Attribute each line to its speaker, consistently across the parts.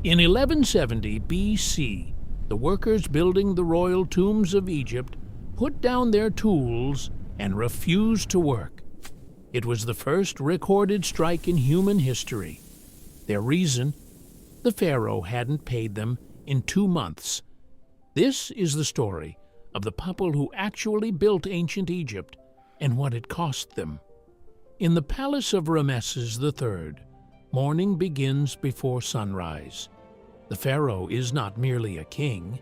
Speaker 1: In 1170 BC, the workers building the royal tombs of Egypt put down their tools and refused to work. It was the first recorded strike in human history. Their reason? The Pharaoh hadn't paid them in 2 months. This is the story of the couple who actually built ancient Egypt and what it cost them. In the palace of Ramesses III, morning begins before sunrise. The Pharaoh is not merely a king,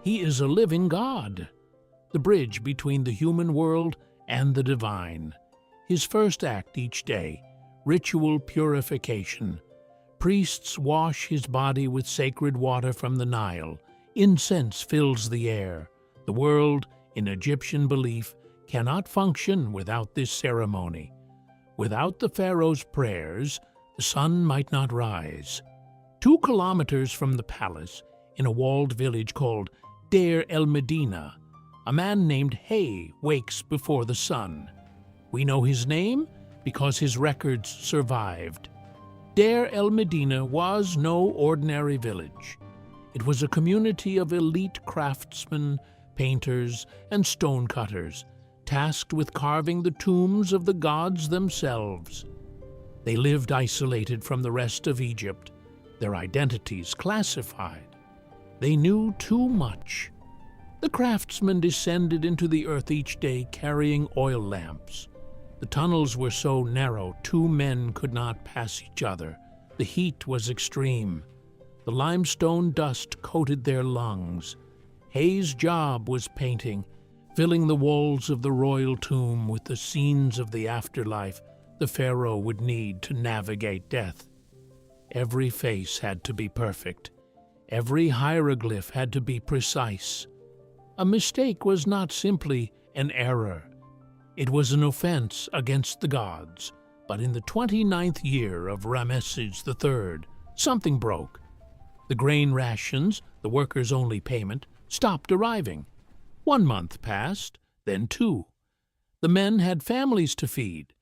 Speaker 1: he is a living god, the bridge between the human world and the divine. His first act each day, ritual purification. Priests wash his body with sacred water from the Nile. Incense fills the air. The world, in Egyptian belief, cannot function without this ceremony. Without the Pharaoh's prayers, the sun might not rise. 2 kilometers from the palace, in a walled village called Deir el-Medina, a man named Hay wakes before the sun. We know his name because his records survived. Deir el-Medina was no ordinary village. It was a community of elite craftsmen, painters, and stonecutters, tasked with carving the tombs of the gods themselves. They lived isolated from the rest of Egypt, their identities classified. They knew too much. The craftsmen descended into the earth each day carrying oil lamps. The tunnels were so narrow 2 men could not pass each other. The heat was extreme. The limestone dust coated their lungs. Hay's job was painting, filling the walls of the royal tomb with the scenes of the afterlife the Pharaoh would need to navigate death. Every face had to be perfect. Every hieroglyph had to be precise. A mistake was not simply an error. It was an offense against the gods. But in the 29th year of Ramesses III, something broke. The grain rations, the workers' only payment, stopped arriving. 1 month passed, then 2. The men had families to feed.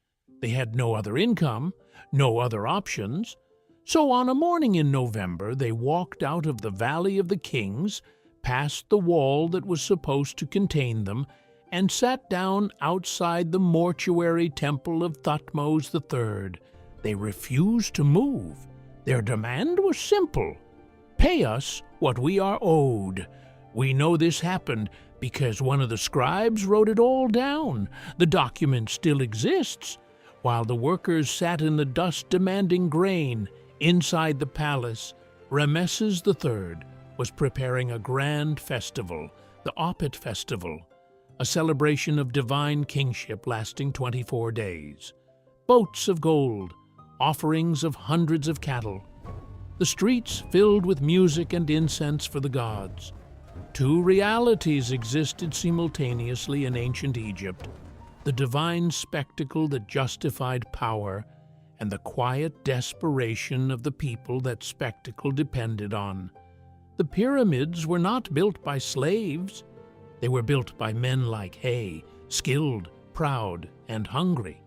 Speaker 1: They had no other income, no other options. So on a morning in November, they walked out of the Valley of the Kings, past the wall that was supposed to contain them, and sat down outside the mortuary temple of Thutmose III. They refused to move. Their demand was simple. Pay us what we are owed. We know this happened because one of the scribes wrote it all down. The document still exists. While the workers sat in the dust demanding grain, inside the palace, Ramesses III was preparing a grand festival, the Opet Festival, a celebration of divine kingship lasting 24 days. Boats of gold, offerings of hundreds of cattle, the streets filled with music and incense for the gods. 2 realities existed simultaneously in ancient Egypt: the divine spectacle that justified power and the quiet desperation of the people that spectacle depended on. The pyramids were not built by slaves. They were built by men like Hay, skilled, proud, and hungry.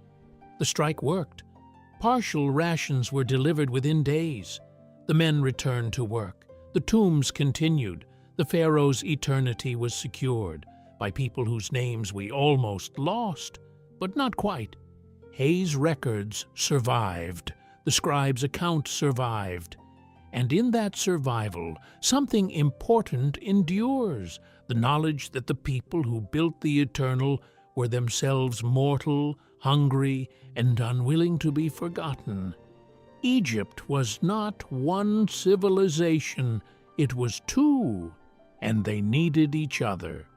Speaker 1: The strike worked. Partial rations were delivered within days. The men returned to work. The tombs continued. The Pharaoh's eternity was secured by people whose names we almost lost, but not quite. Hay's records survived. The scribe's account survived. And in that survival, something important endures: the knowledge that the people who built the eternal were themselves mortal, hungry, and unwilling to be forgotten. Egypt was not one civilization, it was 2, and they needed each other.